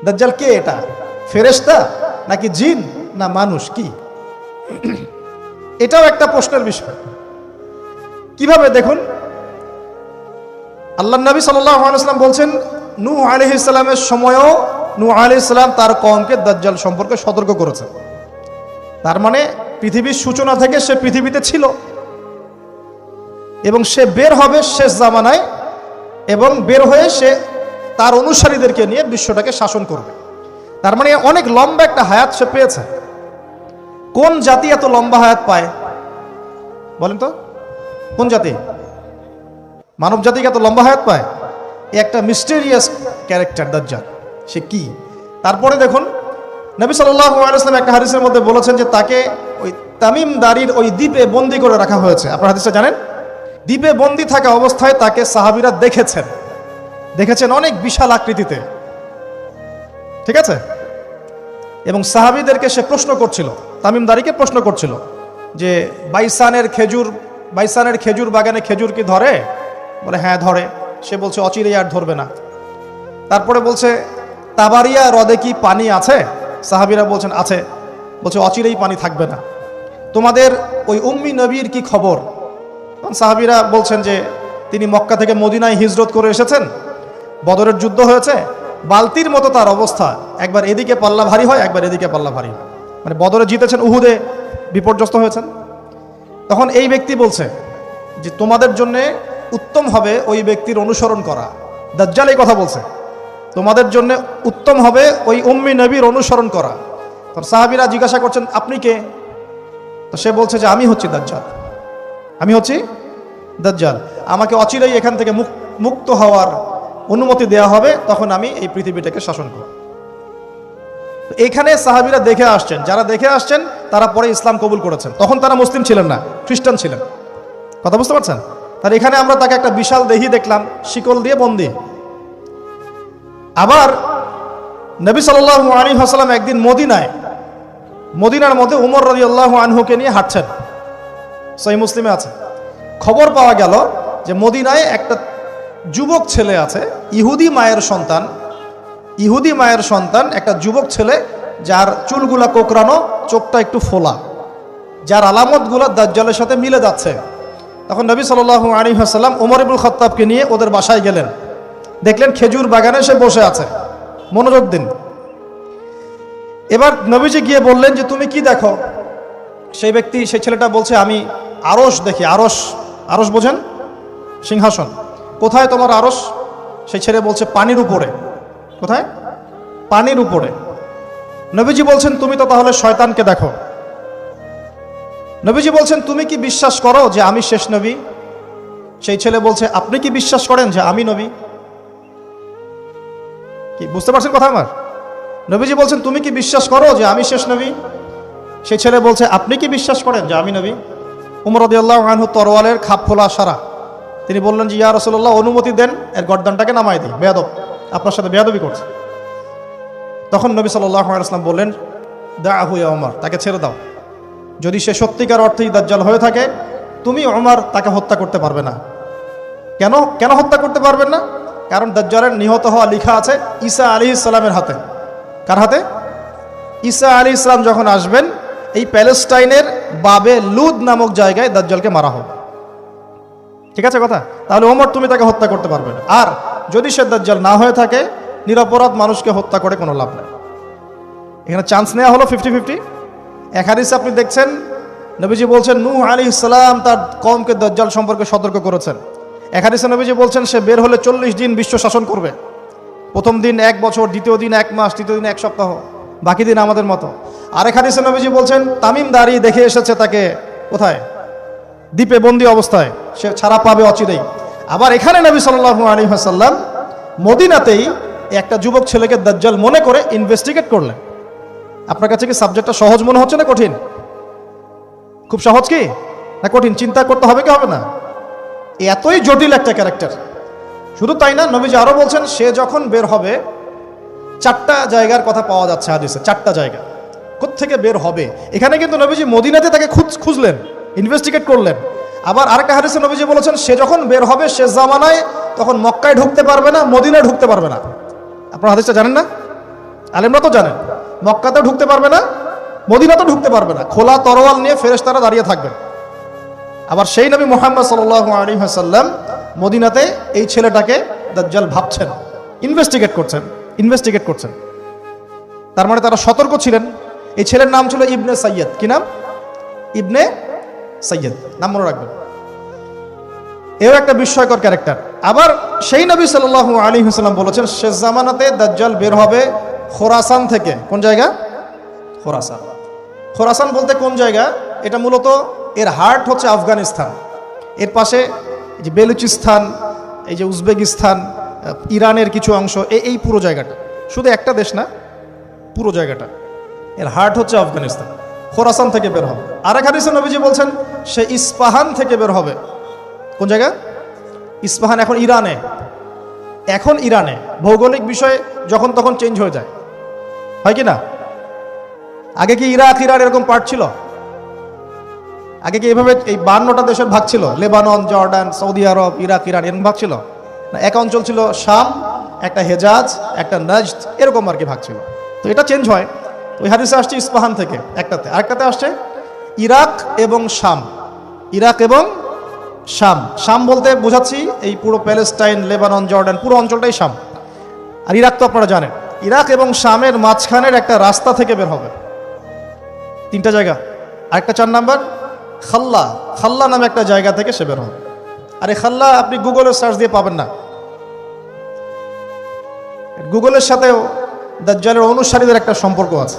দাজ্জাল কে? এটা ফেরেশতা নাকি জিন না মানুষ? কি এটাও একটা প্রশ্নের বিষয়। কিভাবে? দেখুন, আল্লাহ নবী সাল্লাল্লাহু আলাইহি ওয়াসাল্লাম বলছেন নূহ আলাইহিস সালামের সময়ও নূহ আলাইহিস সালাম তার কওমকে দাজ্জাল সম্পর্কে সতর্ক করেছেন। তার মানে পৃথিবীর সূচনা থেকে সে পৃথিবীতে ছিল এবং সে বের হবে শেষ জামানায়, এবং বের হয়ে সে তার অনুসারীদেরকে নিয়ে বিশ্বটাকে শাসন করবে। তার মানে অনেক লম্বা একটা হায়াত সে পেয়েছে। কোন জাতি এত লম্বা হায়াত পায় বলেন তো? কোন জাতি, মানব জাতি এত লম্বা হায়াত পায়? একটা মিস্টেরিয়াস ক্যারেক্টার দাজ্জাল। সে কি? তারপরে দেখুন, নবী সাল্লাল্লাহু আলাইহি ওয়াসাল্লাম একটা হাদিসের মধ্যে বলেছেন যে তাকে ওই তামিম দারির ওই দ্বীপে বন্দী করে রাখা হয়েছে। আপনারা হাদিসটা জানেন? দ্বীপে বন্দী থাকা অবস্থায় তাকে সাহাবীরা দেখেছেন অনেক বিশাল আকৃতিতে, ঠিক আছে? এবং সাহাবীদেরকে সে প্রশ্ন করছিল, তামিম দারিকে প্রশ্ন করছিল যে বাইসানের খেজুর বাগানে খেজুর কি ধরে? বলে হ্যাঁ ধরে। সে বলছে অচিরেই আর ধরবে না। তারপরে বলছে তাবারিয়া হ্রদে কি পানি আছে? সাহাবীরা বলছেন আছে। বলছে অচিরেই পানি থাকবে না। তোমাদের ওই উম্মি নবীর কি খবর? সাহাবীরা বলছেন যে তিনি মক্কা থেকে মদিনায় হিজরত করে এসেছেন, বদরের যুদ্ধ হয়েছে, বালতির মতো তার অবস্থা, একবার এদিকে পাল্লা ভারী হয়, একবার এদিকে পাল্লা ভারী হয়। মানে বদরে জিতেছেন, উহুদে বিপর্যস্ত হয়েছেন। তখন এই ব্যক্তি বলছে যে তোমাদের জন্য উত্তম হবে ওই ব্যক্তির অনুসরণ করা। দাজ্জাল এই কথা বলছে, তোমাদের জন্য উত্তম হবে ওই উম্মি নবীর অনুসরণ করা। তখন সাহাবীরা জিজ্ঞাসা করছেন আপনি কে? তো সে বলছে যে আমি হচ্ছি দাজ্জাল। আমাকে অচিরেই এখান থেকে মুক্ত হওয়ার অনুমতি দেওয়া হবে, তখন আমি এই পৃথিবীটাকে শাসন করব। এখানে সাহাবীরা দেখে আসছেন, যারা দেখে আসছেন তারা পরে ইসলাম কবুল করেছেন। তখন তারা মুসলিম ছিলেন না, খ্রিস্টান ছিলেন। কথা বুঝতে পারছেন? তার এখানে আমরা তাকে একটা বিশাল দেহি দেখলাম, শিকল দিয়ে বন্দী। আবার নবী সাল্লাল্লাহু আলাইহি ওয়াসাল্লাম একদিন মদিনার মধ্যে উমর রাদিয়াল্লাহু আনহুকে নিয়ে হাঁটছেন, সহিহ মুসলিমে আছে। খবর পাওয়া গেল যে মদিনায় একটা যুবক ছেলে আছে, ইহুদি মায়ের সন্তান একটা যুবক ছেলে, যার চুলগুলা কোকড়ানো, চোখটা একটু ফোলা, যার আলামতগুলা দাজ্জালের সাথে মিলে যাচ্ছে। তখন নবী সাল্লাল্লাহু আলাইহি ওয়াসাল্লাম ওমর ইবনুল খাত্তাবকে নিয়ে ওদের বাসায় গেলেন। দেখলেন খেজুর বাগানে সে বসে আছে, মনোযোগ দিন। এবার নবীজি গিয়ে বললেন যে তুমি কি দেখো? সেই ছেলেটা বলছে আমি আরশ দেখি। আরশ বোঝেন? সিংহাসন। কোথায় তোমার আরশ? সেই ছেলে বলছে পানির উপরে। কোথায়? পানির উপরে। নবীজি বলছেন তুমি তো তাহলে শয়তানকে দেখো। নবীজি বলছেন তুমি কি বিশ্বাস করো যে আমি শেষ নবী? সেই ছেলে বলছে আপনি কি বিশ্বাস করেন যে আমি নবী? কি বুঝতে পারছেন কথা আমার? নবীজি বলছেন তুমি কি বিশ্বাস করো যে আমি শেষ নবী? সেই ছেলে বলছে আপনি কি বিশ্বাস করেন যে আমি নবী? উমর রাদিয়াল্লাহু আনহু তরওয়ালের খাপ খোলা সারা। তিনি বললেন যে ইয়া রাসূলুল্লাহ অনুমতি দেন, এর গর্দানটাকে নামাই দিই, বেয়াদব, আপনার সাথে বেয়াদবি করছে। তখন নবী সাল্লাল্লাহু আলাইহি ওয়াসাল্লাম বললেন দাআহু ইয়া উমর, তাকে ছেড়ে দাও। যদি সে সত্যিকার অর্থেই দাজ্জাল হয়ে থাকে, তুমি ওমর তাকে হত্যা করতে পারবে না। কেন হত্যা করতে পারবেন না? কারণ দাজ্জালের নিহত হওয়া লেখা আছে ঈসা আলাইহিস সালামের হাতে। কার হাতে? ঈসা আলাইহিস সালাম যখন আসবেন, এই প্যালেস্টাইনের বাবে লুদ নামক জায়গায় দাজ্জালকে মারা হবে। ঠিক আছে কথা? তাহলে ওমর তুমি তাকে হত্যা করতে পারবে না। আর যদি সে দাজ্জাল না হয়ে থাকে, নিরপরাধ মানুষকে হত্যা করে কোনো লাভ নেই। এখানে চান্স নেওয়া হলো 50-50। এক হাদিসে আপনি দেখছেন নবীজি বলছেন নূহ আলাইহিস সালাম তার কওমকে দাজ্জাল সম্পর্কে সতর্ক করেছেন। এক হাদিসে নবীজি বলছেন সে বের হলে 40 দিন বিশ্ব শাসন করবে। প্রথম দিন 1 বছর, দ্বিতীয় দিন 1 মাস, তৃতীয় দিন 1 সপ্তাহ, বাকি দিন আমাদের মতো। আরেক হাদিসে নবীজি বলছেন তামিম দারি দেখে এসেছে তাকে কোথায়? দ্বীপে বন্দী অবস্থায়, সে ছাড়া পাবে অচিরেই। আবার এখানে নবী সাল্লাল্লাহু আলাইহি ওয়াসাল্লাম মদিনাতেই একটা যুবক ছেলেকে দাজ্জাল মনে করে ইনভেস্টিগেট করলেন। আপনার কাছে কি সাবজেক্টটা সহজ মনে হচ্ছে না কঠিন? খুব সহজ কি না কঠিন? চিন্তা করতে হবে কি হবে না? এতই জটিল একটা ক্যারেক্টার। শুধু তাই না, নবীজি আরো বলছেন সে যখন বের হবে 4টা জায়গার কথা পাওয়া যাচ্ছে হাদিসে। 4টা জায়গা কোত্থেকে বের হবে। এখানে কিন্তু নবীজি মদিনাতে তাকে খুঁজলেন, ইনভেস্টিগেট করলেন। আবার আরেকটা হাদিসে নবীজি বলেছেন সে যখন বের হবে শেষ জামানায়, তখন মক্কায় ঢুকতে পারবে না, মদিনায় ঢুকতে পারবে না। আপনারা হাদিসটা জানেন না? আলেমরা তো জানেন মক্কাতেও ঢুকতে পারবে না, মদিনাতেও ঢুকতে পারবে না, খোলা তরোয়াল নিয়ে ফেরেশতারা দাঁড়িয়ে থাকবেন। আবার সেই নবী মুহাম্মদ সাল্লাল্লাহু আলাইহি ওয়াসাল্লাম মদিনাতে এই ছেলেটাকে দাজ্জাল ভাবছেন, ইনভেস্টিগেট করছেন। তার মানে তারা সতর্ক ছিলেন। এই ছেলের নাম ছিল ইবনে সাইয়্যিদ। কি নাম? ইবনে সাইয়্যিদ, নাম মনে রাখবেন। এও একটা বিস্ময়কর ক্যারেক্টার। আবার সেই নবী সাল্লাল্লাহু আলাইহি ওয়াসাল্লাম বলেছেন শেষ জামানাতে দাজ্জাল বের হবে খোরাসান থেকে। কোন জায়গা? খোরাসান বলতে কোন জায়গা? এটা মূলত এর হার্ট হচ্ছে আফগানিস্তান, এর পাশে এই যে বেলুচিস্তান, এই যে উজবেকিস্তান, ইরানের কিছু অংশ, এই পুরো জায়গাটা, শুধু একটা দেশ না, পুরো জায়গাটা এর হার্ট হচ্ছে আফগানিস্তান। খোরাসান থেকে বের হবে। আরেক হাদিসে নবীজি বলছেন সে ইস্পাহান থেকে বের হবে। কোন জায়গা? ইস্পাহান এখন ইরানে। ভৌগোলিক বিষয়ে যখন তখন চেঞ্জ হয়ে যায়, হয় কি না? আগে কি ইরাক ইরান এরকম পার্ট ছিল? আগে কি এভাবে এই 52টা দেশের ভাগ ছিল? লেবানন, জর্ডান, সৌদি আরব, ইরাক, ইরান এরকম ভাগ ছিল না? এক অঞ্চল ছিল শাম, একটা হেজাজ, একটা নাজদ, এরকম আর কি ভাগ ছিল। তো এটা চেঞ্জ হয়। ওই হাদিসে আসছে ইস্পাহান থেকে একটাতে, আরেকটাতে আসছে ইরাক এবং শাম। শাম বলতে বোঝাচ্ছি এই পুরো প্যালেস্টাইন, লেবানন, জর্ডান, পুরো অঞ্চলটাই শাম। আর ইরাক তো আপনারা জানেন। ইরাক এবং শামের মাঝখানের একটা রাস্তা থেকে বের হবে। 3টা জায়গা। আরেকটা 4 নাম্বার খাল্লা নামে একটা জায়গা থেকে সে বের হবে। আর এই খাল্লা আপনি গুগলে সার্চ দিয়ে পাবেন না। গুগলের সাথেও দাজ্জালের অনুসারীদের একটা সম্পর্ক আছে,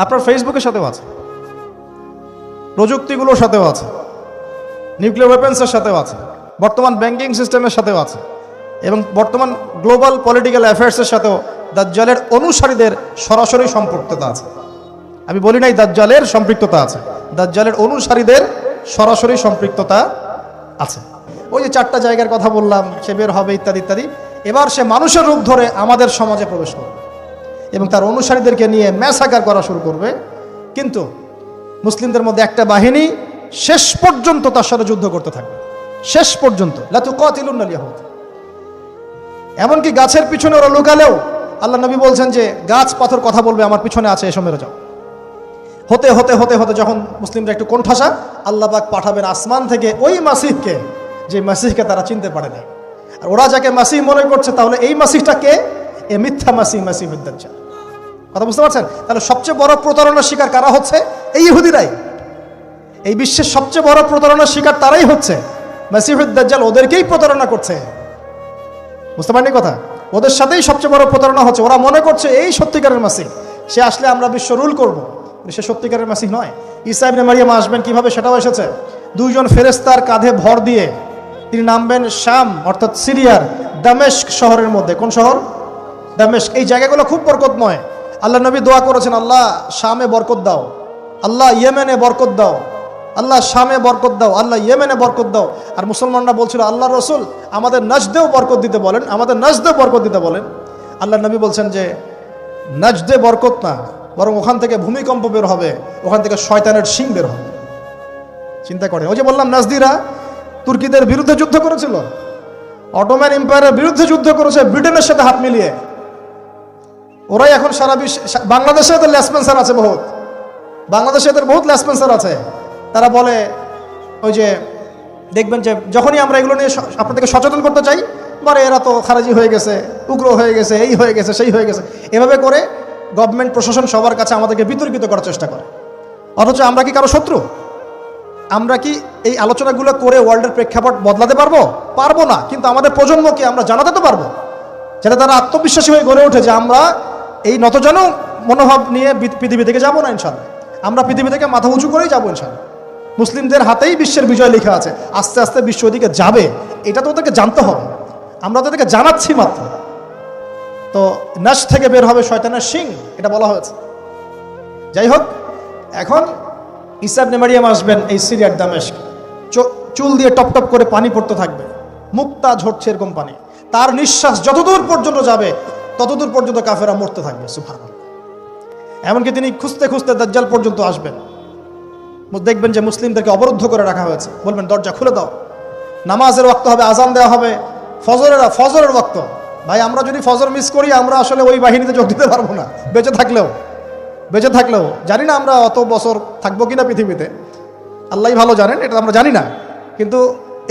আপনার ফেসবুকের সাথেও আছে, প্রযুক্তিগুলোর সাথেও আছে, নিউক্লিয়ার ওয়েপন্সের সাথেও আছে, বর্তমান ব্যাংকিং সিস্টেমের সাথেও আছে, এবং বর্তমান গ্লোবাল পলিটিক্যাল অ্যাফেয়ার্সের সাথেও দাজ্জালের অনুসারীদের সরাসরি সম্পৃক্ততা আছে। আমি বলি নাই দাজ্জালের সম্পৃক্ততা আছে, দাজ্জালের অনুসারীদের সরাসরি সম্পৃক্ততা আছে। ওই যে 4টা জায়গার কথা বললাম, সে বের হবে ইত্যাদি ইত্যাদি। এবার সে মানুষের রূপ ধরে আমাদের সমাজে প্রবেশ করবে এবং তার অনুসারীদেরকে নিয়ে ম্যাসাকার করা শুরু করবে। কিন্তু মুসলিমদের মধ্যে একটা বাহিনী শেষ পর্যন্ত তার সাথে যুদ্ধ করতে থাকবে, শেষ পর্যন্ত। লা তুকাতিলুনাল ইয়াহুদ। এমনকি গাছের পিছনে ওরা লুকালেও আল্লাহ নবী বলছেন যে গাছ পাথর কথা বলবে, আমার পিছনে আছে, এসো মেরে যাও। হতে হতে হতে হতে যখন মুসলিমরা একটু কোণঠাসা, আল্লাহ পাক পাঠাবেন আসমান থেকে ওই মাসিহকে, যে মাসিহকে তারা চিনতে পারে না। আর ওরা যাকে মাসিহ মনে করছে, তাহলে এই মাসিহটা কে? এ মিথ্যা মাসিহুদ দাজ্জাল। কথা বুঝতে পারছেন? তাহলে সবচেয়ে বড় প্রতারণার শিকার কারা হচ্ছে? এই ইহুদিরাই। এই বিশ্বের সবচেয়ে বড় প্রতারণার শিকার তারাই হচ্ছে। মাসিহুদ দাজ্জাল ওদেরকেই প্রতারণা করছে। বুঝতে পারেননি কথা? ওদের সাথেই সবচেয়ে বড় প্রতারণা হচ্ছে। ওরা মনে করছে এই সত্যিকারের মাসিহ, সে আসলে আমরা বিশ্ব রুল করবো। সে সত্যিকারের মাসিহ নয়। ঈসা ইবনে মারিয়াম আসবেন, কিভাবে সেটাও এসেছে। 2 জন ফেরেশতার কাঁধে ভর দিয়ে তিনি নামবেন শাম অর্থাৎ সিরিয়ার দামেস্ক শহরের মধ্যে। কোন শহর? দামেস্ক। এই জায়গাগুলো খুব বরকতময়। আল্লাহ নবী দোয়া করেছেন, আল্লাহ শামে বরকত দাও, আল্লাহ ইয়েমেনে বরকত দাও, আল্লাহ শামে বরকত দাও, আল্লাহ ইয়েমেনে বরকত দাও। আর মুসলমানরা বলছিল, আল্লাহ রসুল আমাদের নাজদেও বরকত দিতে বলেন, আমাদের নাজদেও বরকত দিতে বলেন। আল্লাহ নবী বলছেন যে নাজদে বরকত না, বরং ওখান থেকে ভূমিকম্প বের হবে, ওখান থেকে শয়তানের শিং বের হবে। চিন্তা করে, ওই যে বললাম নাজদিরা তুর্কিদের বিরুদ্ধে যুদ্ধ করেছিল, অটোম্যান এম্পায়ারের বিরুদ্ধে যুদ্ধ করেছে ব্রিটেনের সাথে হাত মিলিয়ে। ওরাই এখন সারা বিশ্ব, বাংলাদেশে এদের লেসপেন্সার আছে বহুত, বাংলাদেশে এদের বহুত লেসপেন্সার আছে। তারা বলে, ওই যে দেখবেন যে যখনই আমরা এগুলো নিয়ে আপনাদেরকে সচেতন করতে চাই, বলে এরা তো খারাজি হয়ে গেছে, উগ্র হয়ে গেছে, এই হয়ে গেছে, সেই হয়ে গেছে। এভাবে করে গভর্নমেন্ট প্রশাসন সবার কাছে আমাদেরকে বিতর্কিত করার চেষ্টা করে। অথচ আমরা কি কারো শত্রু? আমরা কি এই আলোচনাগুলো করে ওয়ার্ল্ডের প্রেক্ষাপট বদলাতে পারবো? পারবো না। কিন্তু আমাদের প্রজন্মকে আমরা জানাতে তো পারবো, যাতে তারা আত্মবিশ্বাসী হয়ে গড়ে ওঠে যে আমরা এই নতজানু মনোভাব নিয়ে পৃথিবী থেকে যাবো না ইনশাল্লাহ। আমরা পৃথিবী থেকে মাথা উঁচু করেই যাবো ইনশাল্লাহ। মুসলিমদের হাতেই বিশ্বের বিজয় লেখা আছে, আস্তে আস্তে বিশ্ব ওদিকে যাবে, এটা তো ওদেরকে জানতে হবে। আমরা তাদেরকে জানাচ্ছি মাত্র। তো নাশ থেকে বের হবে শয়তানের শিং, এটা বলা হয়েছে। যাই হোক, এখন ঈসা ইবনে মারিয়াম আসবেন এই সিরিয়ার দামেস্ক। চুল দিয়ে টপ টপ করে পানি পড়তে থাকবে, মুক্তা ঝরছে এরকম পানি। তার নিঃশ্বাস যতদূর পর্যন্ত যাবে ততদূর পর্যন্ত কাফেরা মরতে থাকবে। সুবহানাল্লাহ। এমনকি তিনি খুঁজতে খুঁজতে দাজ্জাল পর্যন্ত আসবেন। দেখবেন যে মুসলিমদেরকে অবরুদ্ধ করে রাখা হয়েছে, বলবেন দরজা খুলে দাও। নামাজের ওয়াক্ত হবে, আজান দেওয়া হবে, ফজরের ওয়াক্ত, ভাই আমরা যদি ফজর মিস করি আমরা আসলে ওই বাহিনীতে যোগ দিতে পারবো না, বেঁচে থাকলেও জানি না আমরা অত বছর থাকবো কিনা পৃথিবীতে, আল্লাহই ভালো জানেন, এটা আমরা জানি না। কিন্তু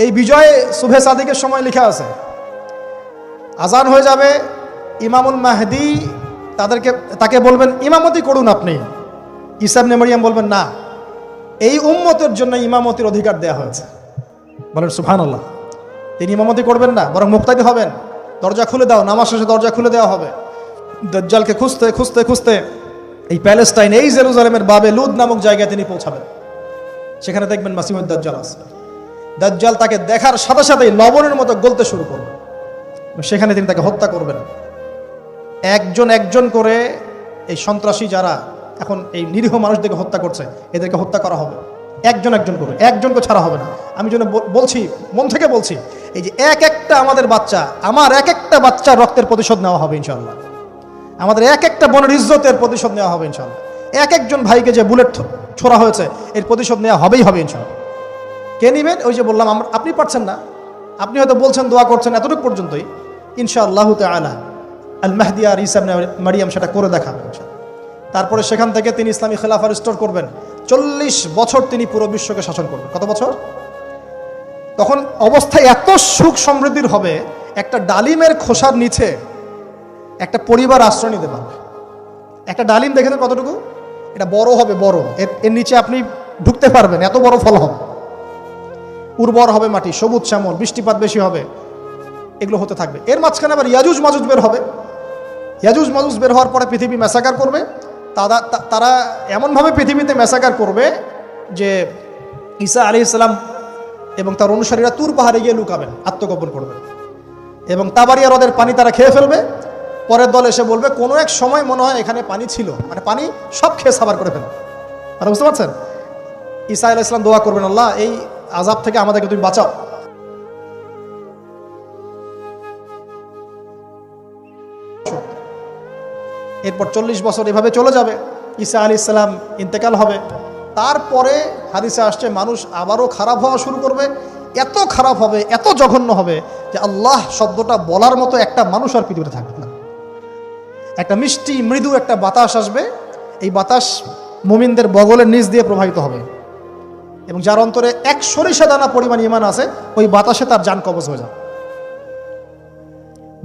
এই বিজয় সুবহে সাদিকের সময় লেখা আছে, আজান হয়ে যাবে, ইমামুল মাহদি তাকে বলবেন ইমামতি করুন আপনি। ঈসা ইবনে মারইয়াম বলবেন না, এই উম্মতের জন্য ইমামতির অধিকার দেওয়া হয়েছে। বলেন সুবহানাল্লাহ। তিনি ইমামতি করবেন না, বরং মুক্তাদি হবেন। দরজা খুলে দাও, নামাজ শেষে দরজা খুলে দেওয়া হবে। দাজ্জালকে খুঁজতে খুঁজতে খুঁজতে এই প্যালেস্টাইন, এই জেরুজালেমের বাবে লুদ নামক জায়গায় তিনি পৌঁছাবেন। সেখানে দেখবেন মাসিহুদ দাজ্জাল আছে। দাজ্জাল তাকে দেখার সাথে সাথেই লবণের মতো গলতে শুরু করবে। সেখানে তিনি তাকে হত্যা করবেন। একজন একজন করে এই সন্ত্রাসী যারা এখন এই নিরীহ মানুষদেরকে হত্যা করছে, এদেরকে হত্যা করা হবে একজন একজন করে, একজনকে ছাড়া হবে না। আমি জন্য বলছি, মন থেকে বলছি, এই যে এক একটা আমাদের বাচ্চা, আমার এক একটা বাচ্চার রক্তের প্রতিশোধ নেওয়া হবে ইনশাআল্লাহ। আমাদের এক একটা বোনের ইজ্জতের প্রতিশোধ নেওয়া হবে ইনশাআল্লাহ। এক একজন ভাইকে যে বুলেট ছোড়া হয়েছে এর প্রতিশোধ নেওয়া হবেই হবে ইনশাআল্লাহ। কে নিবেন? ওই যে বললাম, আপনি পারছেন না, আপনি হয়তো বলছেন দোয়া করছেন এতটুকু পর্যন্তই। ইনশাআল্লাহু তাআলা আল মাহদি আর ঈসা ইবনে মারইয়াম সেটা করে দেখাবেন ইনশাআল্লাহ। তারপরে সেখান থেকে তিনি ইসলামী খেলাফা রিস্টোর করবেন। 40 বছর তিনি পুরো বিশ্বকে শাসন করবেন। কত বছর? তখন অবস্থা এত সুখ সমৃদ্ধির হবে, একটা ডালিমের খোসার নিচে একটা পরিবার আশ্রয় নিতে পারবে। একটা ডালিম দেখে তো কতটুকু, এটা বড় হবে, বড়, এর নিচে আপনি ঢুকতে পারবেন, এত বড় ফল হবে, উর্বর হবে মাটি, সবুজ শ্যামল, বৃষ্টিপাত বেশি হবে, এগুলো হতে থাকবে। এর মাঝখানে আবার ইয়াজুজ মাজুজ বের হবে। ইয়াজুজ মাজুজ বের হওয়ার পরে পৃথিবী ম্যাসাকার করবে। তারা এমনভাবে পৃথিবীতে ম্যাসাকার করবে যে ঈসা আলাইহিস সালাম এবং তার অনুসারীরা তুর পাহাড়ে গিয়ে লুকাবেন, আত্মগোপন করবেন, এবং তাবারিয়া হ্রদের পানি তারা খেয়ে ফেলবে। পরের দল এসে বলবে কোনো এক সময় মনে হয় এখানে পানি ছিল, মানে পানি সব খেয়ে সাবার করে ফেলবে। আপনারা বুঝতে পারছেন? ঈসা আলাইহিস সালাম দোয়া করবেন, আল্লাহ এই আযাব থেকে আমাদেরকে তুমি বাঁচাও। এরপর 40 বছর এভাবে চলে যাবে, ঈসা আলাইহিস সালাম ইন্তেকাল হবে। তারপরে হাদিসে আসছে মানুষ আবারও খারাপ হওয়া শুরু করবে। এত খারাপ হবে, এত জঘন্য হবে যে আল্লাহ শব্দটা বলার মতো একটা মানুষ আর পৃথিবীতে থাকবে না। একটা মিষ্টি মৃদু একটা বাতাস আসবে, এই বাতাস মুমিনদের বগলের নিচ দিয়ে প্রবাহিত হবে, এবং যার অন্তরে এক সরিষা দানা পরিমাণ ঈমান আছে ওই বাতাসে তার জান কবজ হয়ে যাবে।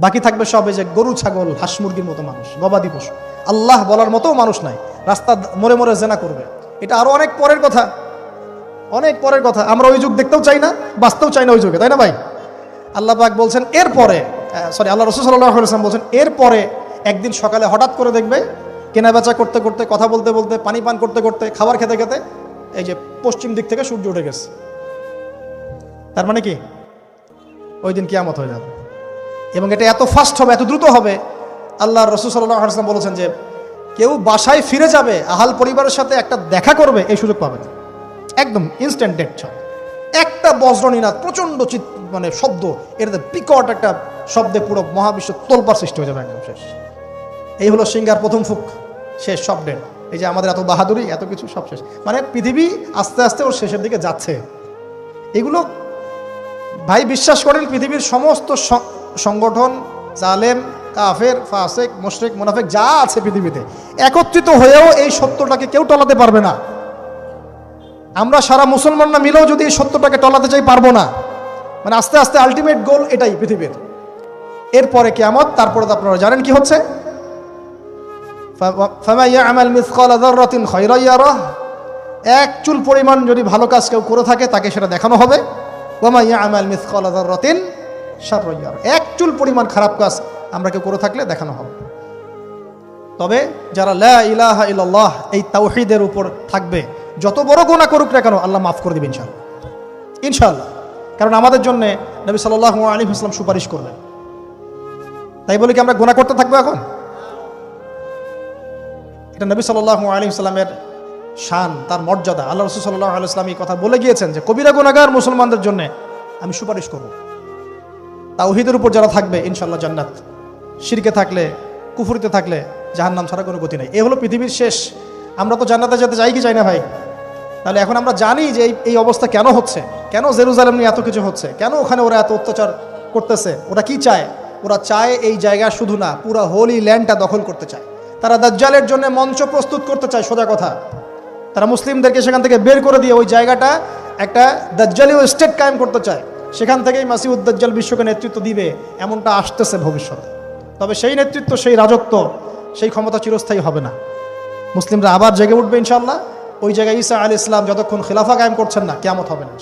বাকি থাকবে সব এই যে গরু ছাগল হাঁস মুরগির মতো মানুষ, গবাদি পশু। আল্লাহ বলার মতো মানুষ নাই, রাস্তা মরে মরে জেনা করবে। এটা আরো অনেক পরের কথা, অনেক পরের কথা। আমরা ওই যুগ দেখতেও চাই না, বাঁচতেও চাই না ওই যুগে, তাই না ভাই? আল্লাহ পাক বলছেন এরপরে, আল্লাহ রাসূল সাল্লাল্লাহু আলাইহি ওয়াসাল্লাম বলছেন এরপরে একদিন সকালে হঠাৎ করে দেখবে কেনা বেচা করতে করতে, কথা বলতে বলতে, পানি পান করতে করতে, খাবার খেতে খেতে এই যে পশ্চিম দিক থেকে সূর্য উঠে গেছে। তার মানে কি ওই দিন কিয়ামত হয়ে যাবে, এবং এটা এত ফাস্ট হবে, এত দ্রুত হবে। আল্লাহ রাসূল সাল্লাল্লাহু আলাইহি ওয়াসাল্লাম বলেছেন যে কেউ বাসায় ফিরে যাবে, আহাল পরিবারের সাথে একটা দেখা করবে, এই সুযোগ পাবে না। একদম ইনস্ট্যান্ট ডেট ছয়। একটা বজ্রনীনাদ, প্রচণ্ড মানে শব্দ, এটাতে বিকট একটা শব্দে পুরো মহাবিশ্ব তোলপাড় সৃষ্টি হয়ে যাবে, একদম শেষ। এই হলো সিঙ্গার প্রথম ফুক, শেষ, সব ডেট। এই যে আমাদের এত বাহাদুরি, এত কিছু সব শেষ। মানে পৃথিবী আস্তে আস্তে ওর শেষের দিকে যাচ্ছে। এগুলো ভাই বিশ্বাস করেন, পৃথিবীর সমস্ত সংগঠন, জালেম, কাফের, ফাসেক, মুশরিক, মুনাফিক যা আছে পৃথিবীতে একত্রিত হয়েও এই সত্যটাকে কেউ টলাতে পারবে না। আমরা সারা মুসলমানরা মিলেও যদি এই সত্যটাকে টলাতে চাই, পারবো না। মানে আস্তে আস্তে আলটিমেট গোল এটাই পৃথিবীর। এরপরে কিয়ামত, তারপরে তো আপনারা জানেন কি হচ্ছে, ফামান ইয়া'মাল মিসকালা যাররাতিন খায়রান ইয়ারাহ, এক চুল পরিমাণ যদি ভালো কাজ কেউ করে থাকে তাকে সেটা দেখানো হবে। ওয়া মান ইয়া'মাল মিসকালা যাররাতিন শাররান ইয়ারাহ, এক চুল পরিমাণ খারাপ কাজ আমরা কেউ করে থাকলে দেখানো হবে। তবে যারা লা ইলাহা ইল্লাল্লাহ এই তাওহীদের উপর থাকবে, যত বড় গুনাহ করুক না কেন আল্লাহ মাফ করে দিবেন ইনশাআল্লাহ, ইনশাআল্লাহ। কারণ আমাদের জন্য নবী সাল্লাল্লাহু আলাইহি ওয়াসাল্লাম সুপারিশ করবেন। তাই বলে কি আমরা গুনাহ করতে থাকবো এখন? এটা নবী সাল্লাল্লাহু আলাইহি ওয়াসাল্লামের শান, তার মর্যাদা। আল্লাহ রাসূল সাল্লাল্লাহু আলাইহি ওয়াসাল্লাম এই কথা বলে গিয়েছেন যে কবিরা গুনাহগার মুসলমানদের জন্য আমি সুপারিশ করব। তাওহীদের উপর যারা থাকবে ইনশাআল্লাহ জান্নাত, শিরকে থাকলে, কুফরিতে থাকলে জাহান্নাম ছাড়া কোনো গতি নেই। এই হলো পৃথিবীর শেষ। আমরা তো জান্নাতে যেতে চাই কি চাই না ভাই? তাহলে এখন আমরা জানি যে এই অবস্থা কেন হচ্ছে, কেন জেরুজালেম নিয়ে এত কিছু হচ্ছে, কেন ওখানে ওরা এত অত্যাচার করতেছে, ওরা কি চায়। ওরা চায় এই জায়গা শুধু না, পুরো হোলি ল্যান্ডটা দখল করতে চায়। তারা দাজ্জালের জন্য মঞ্চ প্রস্তুত করতে চায়, সোজা কথা। তারা মুসলিমদেরকে সেখান থেকে বের করে দিয়ে ওই জায়গাটা একটা দাজ্জালীয় স্টেট কায়েম করতে চায়। সেখান থেকেই মাসিহুদ দাজ্জাল বিশ্বকে নেতৃত্ব দিবে, এমনটা আসতেছে ভবিষ্যতে। তবে সেই নেতৃত্ব, সেই রাজত্ব, সেই ক্ষমতা চিরস্থায়ী হবে না। মুসলিমরা আবার জেগে উঠবে ইনশাআল্লাহ। ওই জায়গায় ঈসা আলাইহিস সালাম যতক্ষণ খিলাফা কায়েম করছেন না, কিয়ামত হবে না।